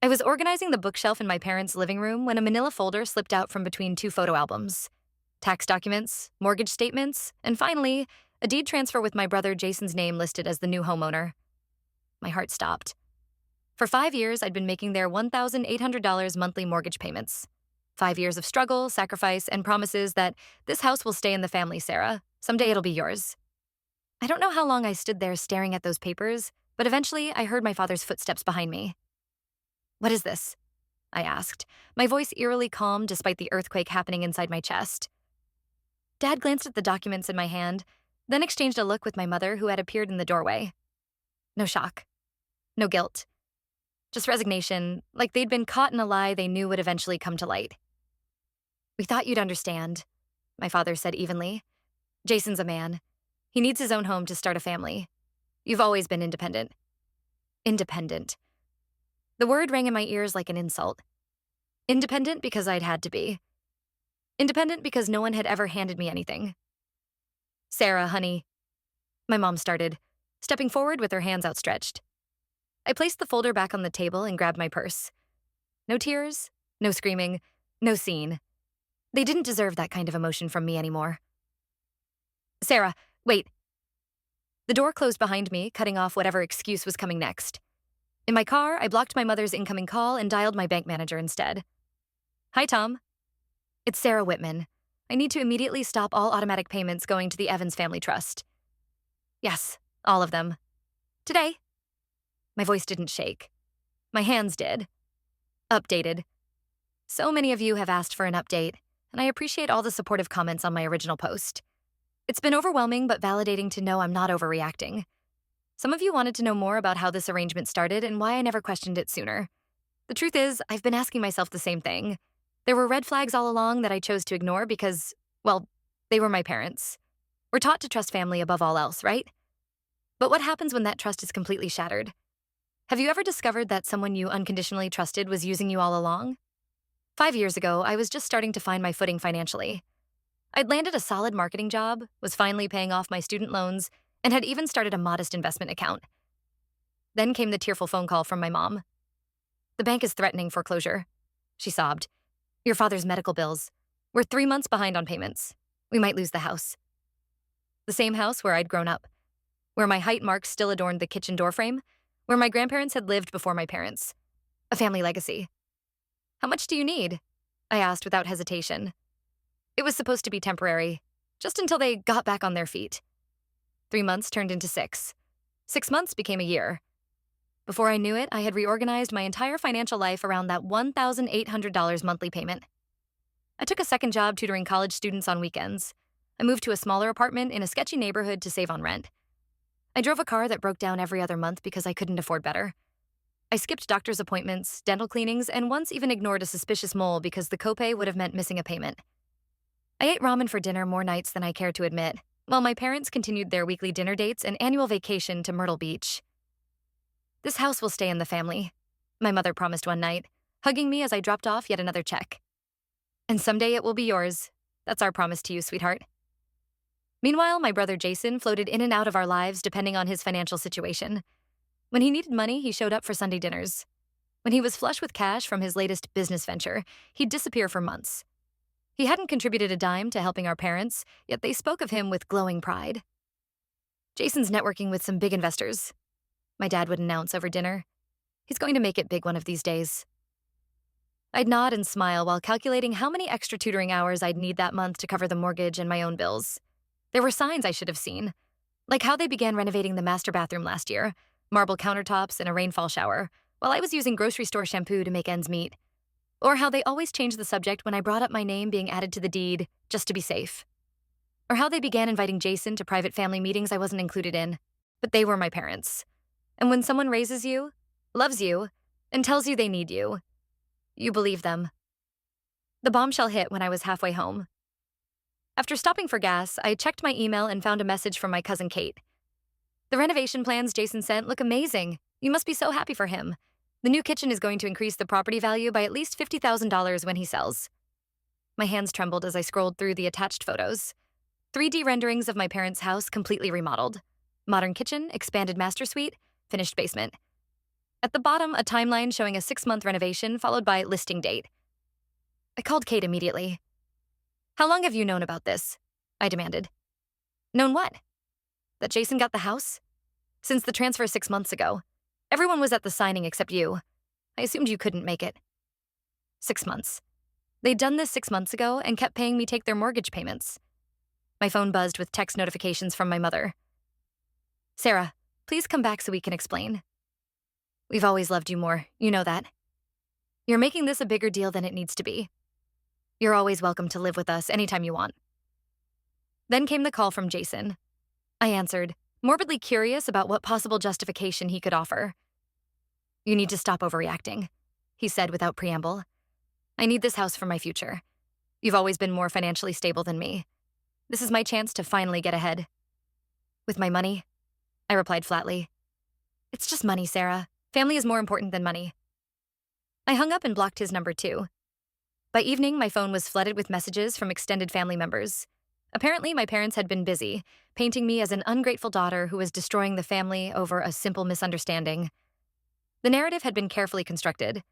I was organizing the bookshelf in my parents' living room when a manila folder slipped out from between two photo albums. Tax documents, mortgage statements, and finally, a deed transfer with my brother Jason's name listed as the new homeowner. My heart stopped. For 5 years, I'd been making their $1,800 monthly mortgage payments. 5 years of struggle, sacrifice, and promises that this house will stay in the family, Sarah. Someday it'll be yours. I don't know how long I stood there staring at those papers, but eventually I heard my father's footsteps behind me. "What is this?" I asked, my voice eerily calm despite the earthquake happening inside my chest. Dad glanced at the documents in my hand, then exchanged a look with my mother who had appeared in the doorway. No shock. No guilt. Just resignation, like they'd been caught in a lie they knew would eventually come to light. "We thought you'd understand," my father said evenly. "Jason's a man. He needs his own home to start a family. You've always been independent." Independent. The word rang in my ears like an insult. Independent because I'd had to be. Independent because no one had ever handed me anything. "Sarah, honey," my mom started, stepping forward with her hands outstretched. I placed the folder back on the table and grabbed my purse. No tears, no screaming, no scene. They didn't deserve that kind of emotion from me anymore. "Sarah, wait." The door closed behind me, cutting off whatever excuse was coming next. In my car, I blocked my mother's incoming call and dialed my bank manager instead. "Hi, Tom. It's Sarah Whitman. I need to immediately stop all automatic payments going to the Evans Family Trust." "Yes, all of them. Today." My voice didn't shake. My hands did. "Updated. So many of you have asked for an update, and I appreciate all the supportive comments on my original post. It's been overwhelming but validating to know I'm not overreacting. Some of you wanted to know more about how this arrangement started and why I never questioned it sooner. The truth is, I've been asking myself the same thing. There were red flags all along that I chose to ignore because, well, they were my parents. We're taught to trust family above all else, right? But what happens when that trust is completely shattered? Have you ever discovered that someone you unconditionally trusted was using you all along? 5 years ago, I was just starting to find my footing financially. I'd landed a solid marketing job, was finally paying off my student loans, and had even started a modest investment account. Then came the tearful phone call from my mom. "The bank is threatening foreclosure," she sobbed. "Your father's medical bills. We're 3 months behind on payments. We might lose the house." The same house where I'd grown up, where my height marks still adorned the kitchen doorframe, where my grandparents had lived before my parents. A family legacy. "How much do you need?" I asked without hesitation. It was supposed to be temporary, just until they got back on their feet. 3 months turned into 6. 6 months became a year. Before I knew it, I had reorganized my entire financial life around that $1,800 monthly payment. I took a second job tutoring college students on weekends. I moved to a smaller apartment in a sketchy neighborhood to save on rent. I drove a car that broke down every other month because I couldn't afford better. I skipped doctor's appointments, dental cleanings, and once even ignored a suspicious mole because the copay would have meant missing a payment. I ate ramen for dinner more nights than I cared to admit, while my parents continued their weekly dinner dates and annual vacation to Myrtle Beach. "This house will stay in the family," my mother promised one night, hugging me as I dropped off yet another check. "And someday it will be yours. That's our promise to you, sweetheart." Meanwhile, my brother Jason floated in and out of our lives depending on his financial situation. When he needed money, he showed up for Sunday dinners. When he was flush with cash from his latest business venture, he'd disappear for months. He hadn't contributed a dime to helping our parents, yet they spoke of him with glowing pride. "Jason's networking with some big investors," my dad would announce over dinner. "He's going to make it big one of these days." I'd nod and smile while calculating how many extra tutoring hours I'd need that month to cover the mortgage and my own bills. There were signs I should have seen, like how they began renovating the master bathroom last year, marble countertops and a rainfall shower, while I was using grocery store shampoo to make ends meet. Or how they always changed the subject when I brought up my name being added to the deed, just to be safe. Or how they began inviting Jason to private family meetings I wasn't included in. But they were my parents. And when someone raises you, loves you, and tells you they need you, you believe them. The bombshell hit when I was halfway home. After stopping for gas, I checked my email and found a message from my cousin Kate. "The renovation plans Jason sent look amazing. You must be so happy for him. The new kitchen is going to increase the property value by at least $50,000 when he sells." My hands trembled as I scrolled through the attached photos. 3D renderings of my parents' house completely remodeled. Modern kitchen, expanded master suite, finished basement. At the bottom, a timeline showing a 6-month renovation followed by listing date. I called Kate immediately. "How long have you known about this?" I demanded. "Known what?" "That Jason got the house? Since the transfer 6 months ago. Everyone was at the signing except you. I assumed you couldn't make it." 6 months. They'd done this 6 months ago and kept paying me take their mortgage payments. My phone buzzed with text notifications from my mother. "Sarah, please come back so we can explain. We've always loved you more, you know that. You're making this a bigger deal than it needs to be. You're always welcome to live with us anytime you want." Then came the call from Jason. I answered, morbidly curious about what possible justification he could offer. "You need to stop overreacting," he said without preamble. "I need this house for my future. You've always been more financially stable than me. This is my chance to finally get ahead." "With my money?" I replied flatly. "It's just money, Sarah. Family is more important than money." I hung up and blocked his number too. By evening, my phone was flooded with messages from extended family members. Apparently, my parents had been busy, painting me as an ungrateful daughter who was destroying the family over a simple misunderstanding. The narrative had been carefully constructed.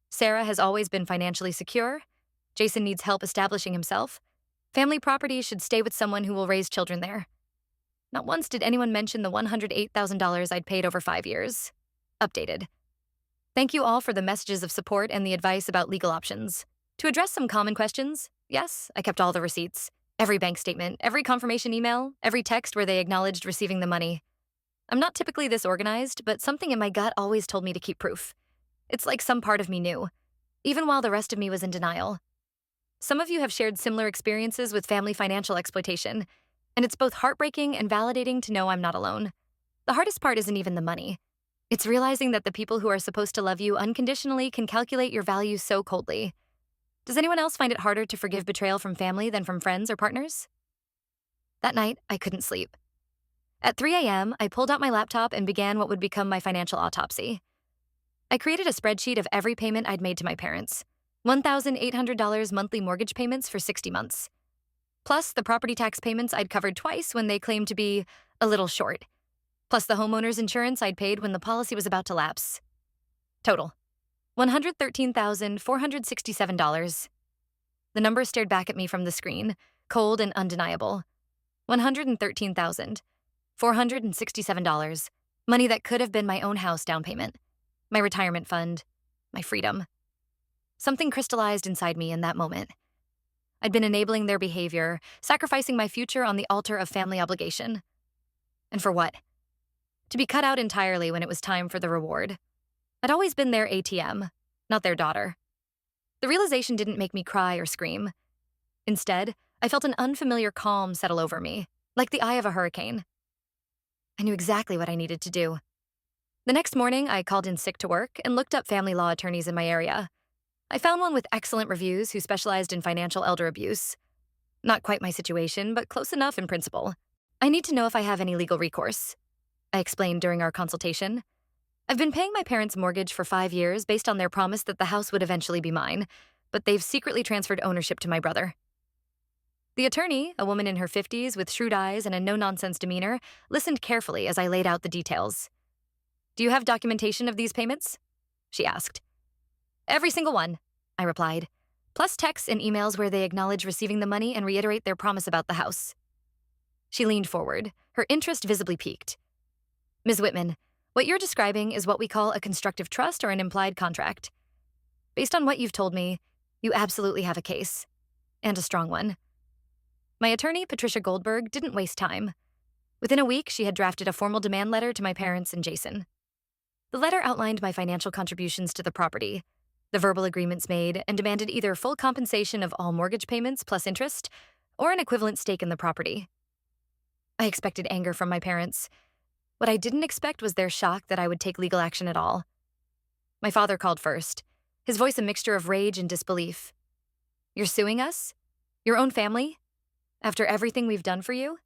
Sarah has always been financially secure. Jason needs help establishing himself. Family property should stay with someone who will raise children there. Not once did anyone mention the $108,000 I'd paid over 5 years. Updated. Thank you all for the messages of support and the advice about legal options. To address some common questions, yes, I kept all the receipts. Every bank statement, every confirmation email, every text where they acknowledged receiving the money. I'm not typically this organized, but something in my gut always told me to keep proof. It's like some part of me knew, even while the rest of me was in denial. Some of you have shared similar experiences with family financial exploitation, and it's both heartbreaking and validating to know I'm not alone. The hardest part isn't even the money. It's realizing that the people who are supposed to love you unconditionally can calculate your value so coldly. Does anyone else find it harder to forgive betrayal from family than from friends or partners? That night, I couldn't sleep. At 3 a.m., I pulled out my laptop and began what would become my financial autopsy. I created a spreadsheet of every payment I'd made to my parents, $1,800 monthly mortgage payments for 60 months, plus the property tax payments I'd covered twice when they claimed to be a little short, plus the homeowner's insurance I'd paid when the policy was about to lapse. Total, $113,467. The number stared back at me from the screen, cold and undeniable. $113,467. Money that could have been my own house down payment, my retirement fund, my freedom. Something crystallized inside me in that moment. I'd been enabling their behavior, sacrificing my future on the altar of family obligation. And for what? To be cut out entirely when it was time for the reward. I'd always been their ATM, not their daughter. The realization didn't make me cry or scream. Instead, I felt an unfamiliar calm settle over me, like the eye of a hurricane. I knew exactly what I needed to do. The next morning, I called in sick to work and looked up family law attorneys in my area. I found one with excellent reviews who specialized in financial elder abuse. Not quite my situation, but close enough in principle. "I need to know if I have any legal recourse," I explained during our consultation. "I've been paying my parents' mortgage for 5 years based on their promise that the house would eventually be mine, but they've secretly transferred ownership to my brother." The attorney, a woman in her 50s with shrewd eyes and a no-nonsense demeanor, listened carefully as I laid out the details. "Do you have documentation of these payments?" she asked. "Every single one," I replied, plus texts and emails where they acknowledge receiving the money and reiterate their promise about the house. She leaned forward, her interest visibly piqued. "Ms. Whitman, what you're describing is what we call a constructive trust or an implied contract. Based on what you've told me, you absolutely have a case, and a strong one." My attorney, Patricia Goldberg, didn't waste time. Within a week, she had drafted a formal demand letter to my parents and Jason. The letter outlined my financial contributions to the property, the verbal agreements made, and demanded either full compensation of all mortgage payments plus interest, or an equivalent stake in the property. I expected anger from my parents. What I didn't expect was their shock that I would take legal action at all. My father called first, his voice a mixture of rage and disbelief. "You're suing us? Your own family? After everything we've done for you?"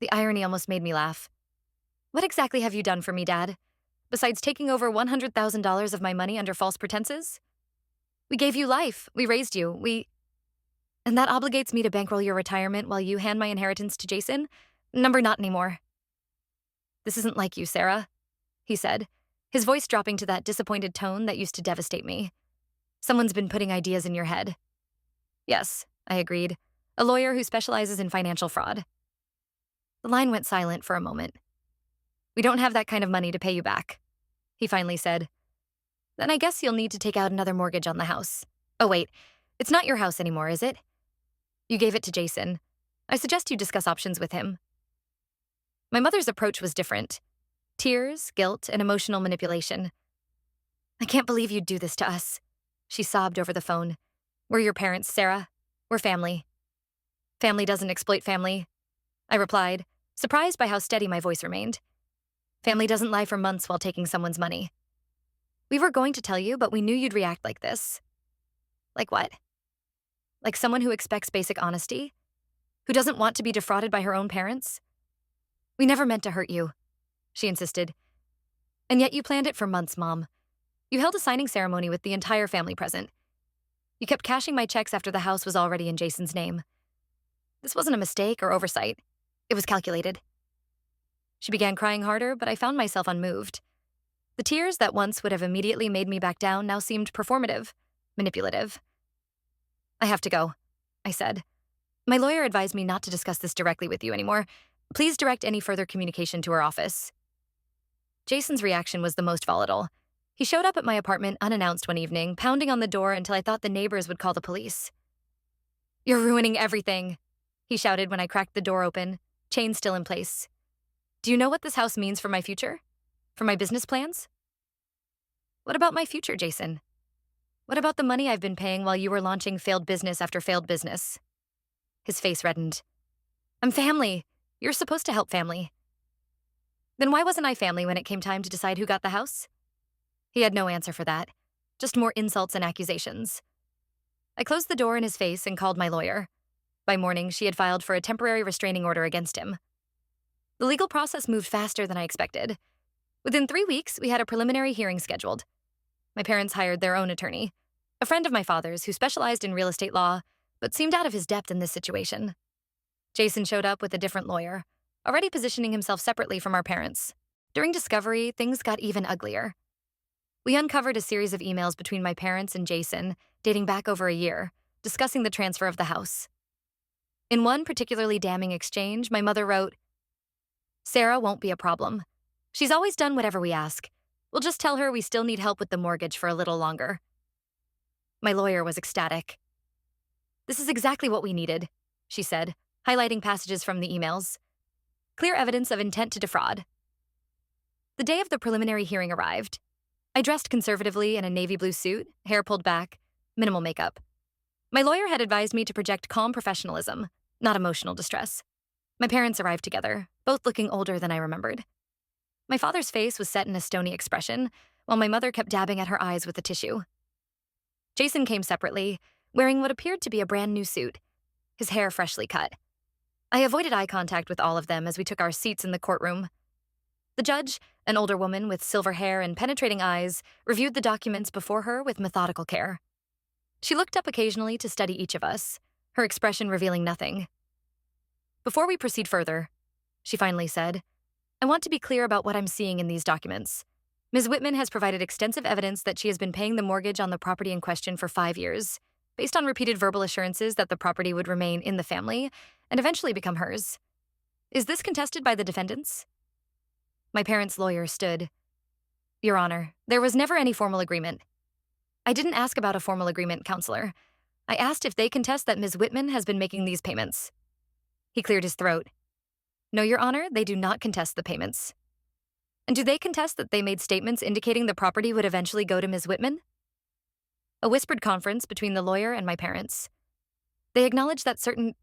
The irony almost made me laugh. "What exactly have you done for me, Dad? Besides taking over $100,000 of my money under false pretenses? We gave you life. We raised you. And that obligates me to bankroll your retirement while you hand my inheritance to Jason? Number not anymore." "This isn't like you, Sarah," he said. his voice dropping to that disappointed tone that used to devastate me. Someone's been putting ideas in your head. Yes, I agreed. A lawyer who specializes in financial fraud. The line went silent for a moment. We don't have that kind of money to pay you back, he finally said. Then I guess you'll need to take out another mortgage on the house. Oh wait, it's not your house anymore, is it? You gave it to Jason. I suggest you discuss options with him. My mother's approach was different. Tears, guilt, and emotional manipulation. I can't believe you'd do this to us, she sobbed over the phone. We're your parents, Sarah. We're family. Family doesn't exploit family, I replied, surprised by how steady my voice remained. Family doesn't lie for months while taking someone's money. We were going to tell you, but we knew you'd react like this. Like what? Like someone who expects basic honesty? Who doesn't want to be defrauded by her own parents? We never meant to hurt you, she insisted. And yet you planned it for months, Mom. You held a signing ceremony with the entire family present. You kept cashing my checks after the house was already in Jason's name. This wasn't a mistake or oversight. It was calculated. She began crying harder, but I found myself unmoved. The tears that once would have immediately made me back down now seemed performative, manipulative. I have to go, I said. My lawyer advised me not to discuss this directly with you anymore. Please direct any further communication to her office. Jason's reaction was the most volatile. He showed up at my apartment unannounced one evening, pounding on the door until I thought the neighbors would call the police. You're ruining everything, he shouted when I cracked the door open, chain still in place. Do you know what this house means for my future? For my business plans? What about my future, Jason? What about the money I've been paying while you were launching failed business after failed business? His face reddened. I'm family. You're supposed to help family. Then why wasn't I family when it came time to decide who got the house? He had no answer for that, just more insults and accusations. I closed the door in his face and called my lawyer. By morning, she had filed for a temporary restraining order against him. The legal process moved faster than I expected. Within 3 weeks, we had a preliminary hearing scheduled. My parents hired their own attorney, a friend of my father's who specialized in real estate law, but seemed out of his depth in this situation. Jason showed up with a different lawyer, already positioning himself separately from our parents. During discovery, things got even uglier. We uncovered a series of emails between my parents and Jason, dating back over a year, discussing the transfer of the house. In one particularly damning exchange, my mother wrote, Sarah won't be a problem. She's always done whatever we ask. We'll just tell her we still need help with the mortgage for a little longer. My lawyer was ecstatic. This is exactly what we needed, she said, highlighting passages from the emails. Clear evidence of intent to defraud. The day of the preliminary hearing arrived. I dressed conservatively in a navy blue suit, hair pulled back, minimal makeup. My lawyer had advised me to project calm professionalism, not emotional distress. My parents arrived together, both looking older than I remembered. My father's face was set in a stony expression, while my mother kept dabbing at her eyes with a tissue. Jason came separately, wearing what appeared to be a brand new suit, his hair freshly cut. I avoided eye contact with all of them as we took our seats in the courtroom. The judge, an older woman with silver hair and penetrating eyes, reviewed the documents before her with methodical care. She looked up occasionally to study each of us, her expression revealing nothing. Before we proceed further, she finally said, I want to be clear about what I'm seeing in these documents. Ms. Whitman has provided extensive evidence that she has been paying the mortgage on the property in question for 5 years, based on repeated verbal assurances that the property would remain in the family and eventually become hers. Is this contested by the defendants? My parents' lawyer stood. Your Honor, there was never any formal agreement. I didn't ask about a formal agreement, Counselor. I asked if they contest that Ms. Whitman has been making these payments. He cleared his throat. No, Your Honor, they do not contest the payments. And do they contest that they made statements indicating the property would eventually go to Ms. Whitman? A whispered conference between the lawyer and my parents. They acknowledged that certain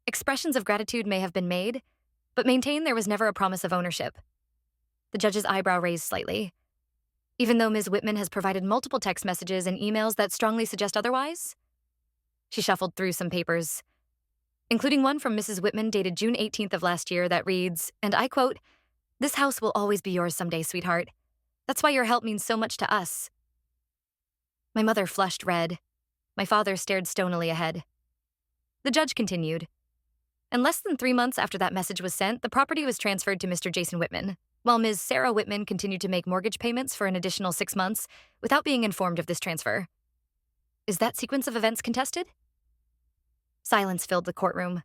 expressions of gratitude may have been made, but maintained there was never a promise of ownership. The judge's eyebrow raised slightly. Even though Ms. Whitman has provided multiple text messages and emails that strongly suggest otherwise? She shuffled through some papers, including one from Mrs. Whitman dated June 18th of last year that reads, and I quote, "This house will always be yours someday, sweetheart. That's why your help means so much to us." My mother flushed red. My father stared stonily ahead. The judge continued. And less than 3 months after that message was sent, the property was transferred to Mr. Jason Whitman, while Ms. Sarah Whitman continued to make mortgage payments for an additional 6 months without being informed of this transfer. Is that sequence of events contested? Silence filled the courtroom.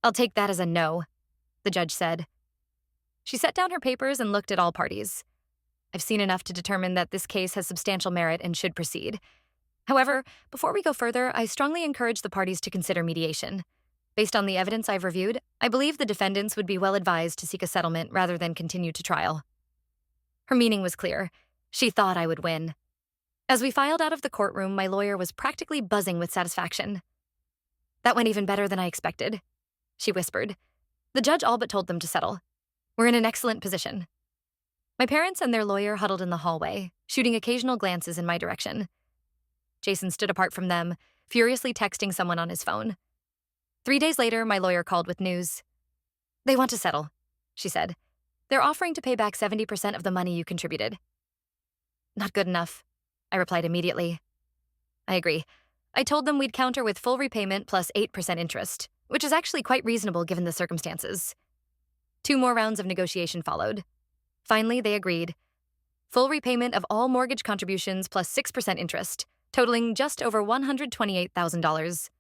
I'll take that as a no, the judge said. She set down her papers and looked at all parties. I've seen enough to determine that this case has substantial merit and should proceed. However, before we go further, I strongly encourage the parties to consider mediation. Based on the evidence I've reviewed, I believe the defendants would be well advised to seek a settlement rather than continue to trial. Her meaning was clear. She thought I would win. As we filed out of the courtroom, my lawyer was practically buzzing with satisfaction. That went even better than I expected, she whispered. The judge all but told them to settle. We're in an excellent position. My parents and their lawyer huddled in the hallway, shooting occasional glances in my direction. Jason stood apart from them, furiously texting someone on his phone. 3 days later, my lawyer called with news. They want to settle, she said. They're offering to pay back 70% of the money you contributed. Not good enough, I replied immediately. I agree. I told them we'd counter with full repayment plus 8% interest, which is actually quite reasonable given the circumstances. 2 more rounds of negotiation followed. Finally, they agreed. Full repayment of all mortgage contributions plus 6% interest, totaling just over $128,000.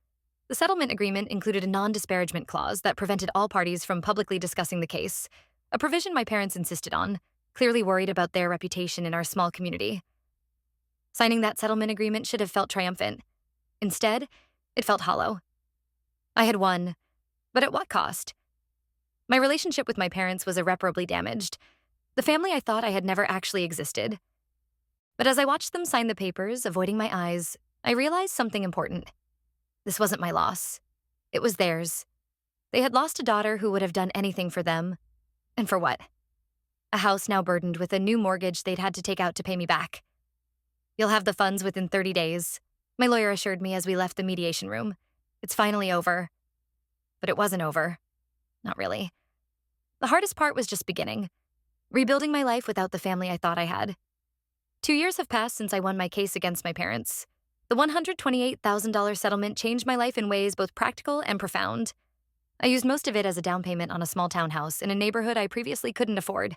The settlement agreement included a non-disparagement clause that prevented all parties from publicly discussing the case, a provision my parents insisted on, clearly worried about their reputation in our small community. Signing that settlement agreement should have felt triumphant. Instead, it felt hollow. I had won, but at what cost? My relationship with my parents was irreparably damaged. The family I thought I had never actually existed. But as I watched them sign the papers, avoiding my eyes, I realized something important. This wasn't my loss. It was theirs. They had lost a daughter who would have done anything for them. And for what? A house now burdened with a new mortgage they'd had to take out to pay me back. You'll have the funds within 30 days, my lawyer assured me as we left the mediation room. It's finally over. But it wasn't over. Not really. The hardest part was just beginning. Rebuilding my life without the family I thought I had. 2 years have passed since I won my case against my parents. The $128,000 settlement changed my life in ways both practical and profound. I used most of it as a down payment on a small townhouse in a neighborhood I previously couldn't afford.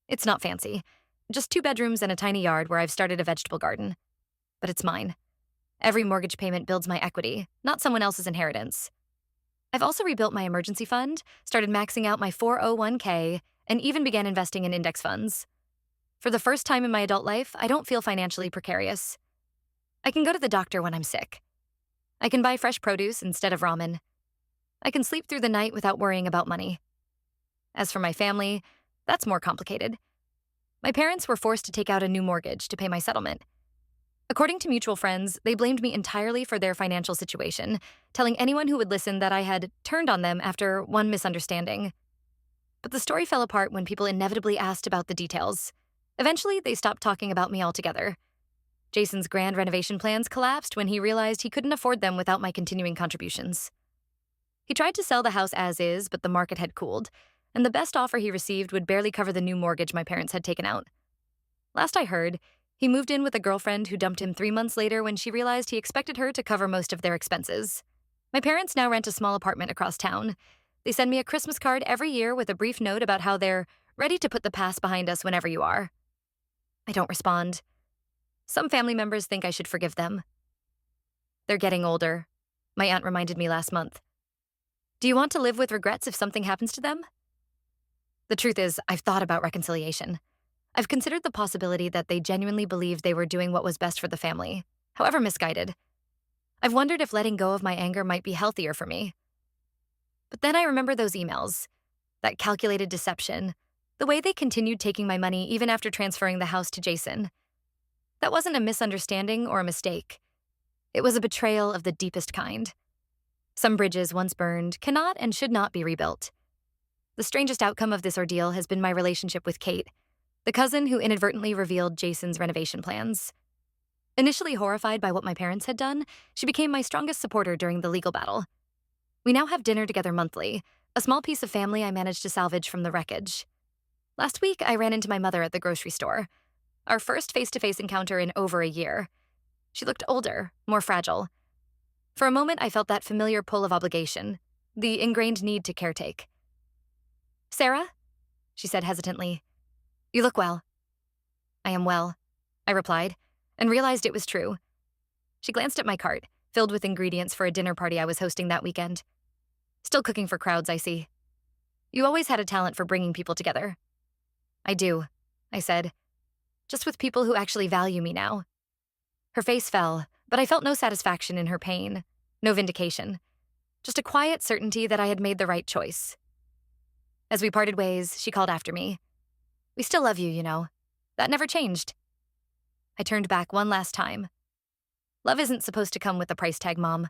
It's not fancy, just 2 bedrooms and a tiny yard where I've started a vegetable garden. But it's mine. Every mortgage payment builds my equity, not someone else's inheritance. I've also rebuilt my emergency fund, started maxing out my 401k, and even began investing in index funds. For the first time in my adult life, I don't feel financially precarious. I can go to the doctor when I'm sick. I can buy fresh produce instead of ramen. I can sleep through the night without worrying about money. As for my family, that's more complicated. My parents were forced to take out a new mortgage to pay my settlement. According to mutual friends, they blamed me entirely for their financial situation, telling anyone who would listen that I had turned on them after one misunderstanding. But the story fell apart when people inevitably asked about the details. Eventually, they stopped talking about me altogether. Jason's grand renovation plans collapsed when he realized he couldn't afford them without my continuing contributions. He tried to sell the house as is, but the market had cooled, and the best offer he received would barely cover the new mortgage my parents had taken out. Last I heard, he moved in with a girlfriend who dumped him 3 months later when she realized he expected her to cover most of their expenses. My parents now rent a small apartment across town. They send me a Christmas card every year with a brief note about how they're ready to put the past behind us whenever you are. I don't respond. Some family members think I should forgive them. They're getting older, my aunt reminded me last month. Do you want to live with regrets if something happens to them? The truth is, I've thought about reconciliation. I've considered the possibility that they genuinely believed they were doing what was best for the family, however misguided. I've wondered if letting go of my anger might be healthier for me. But then I remember those emails, that calculated deception, the way they continued taking my money even after transferring the house to Jason. That wasn't a misunderstanding or a mistake. It was a betrayal of the deepest kind. Some bridges once burned cannot and should not be rebuilt. The strangest outcome of this ordeal has been my relationship with Kate, the cousin who inadvertently revealed Jason's renovation plans. Initially horrified by what my parents had done, she became my strongest supporter during the legal battle. We now have dinner together monthly, a small piece of family I managed to salvage from the wreckage. Last week, I ran into my mother at the grocery store. Our first face-to-face encounter in over a year. She looked older, more fragile. For a moment, I felt that familiar pull of obligation, the ingrained need to caretake. Sarah? she said hesitantly. You look well. I am well, I replied, and realized it was true. She glanced at my cart, filled with ingredients for a dinner party I was hosting that weekend. Still cooking for crowds, I see. You always had a talent for bringing people together. I do, I said, just with people who actually value me now. Her face fell, but I felt no satisfaction in her pain, no vindication, just a quiet certainty that I had made the right choice. As we parted ways, she called after me. We still love you, you know. That never changed. I turned back one last time. Love isn't supposed to come with a price tag, Mom.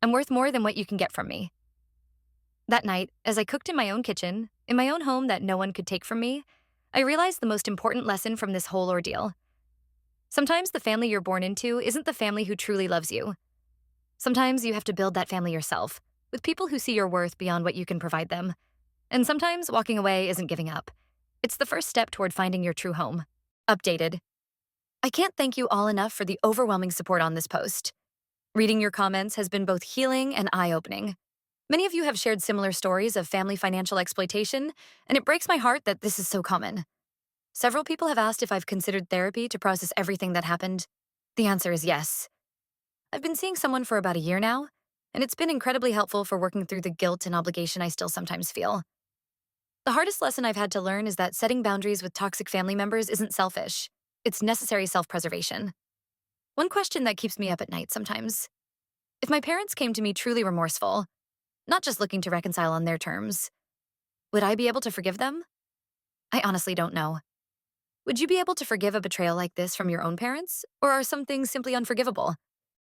I'm worth more than what you can get from me. That night, as I cooked in my own kitchen, in my own home that no one could take from me, I realized the most important lesson from this whole ordeal. Sometimes the family you're born into isn't the family who truly loves you. Sometimes you have to build that family yourself, with people who see your worth beyond what you can provide them. And sometimes walking away isn't giving up. It's the first step toward finding your true home. Updated. I can't thank you all enough for the overwhelming support on this post. Reading your comments has been both healing and eye-opening. Many of you have shared similar stories of family financial exploitation, and it breaks my heart that this is so common. Several people have asked if I've considered therapy to process everything that happened. The answer is yes. I've been seeing someone for about a year now, and it's been incredibly helpful for working through the guilt and obligation I still sometimes feel. The hardest lesson I've had to learn is that setting boundaries with toxic family members isn't selfish. It's necessary self-preservation. One question that keeps me up at night sometimes. If my parents came to me truly remorseful, not just looking to reconcile on their terms, would I be able to forgive them? I honestly don't know. Would you be able to forgive a betrayal like this from your own parents, or are some things simply unforgivable?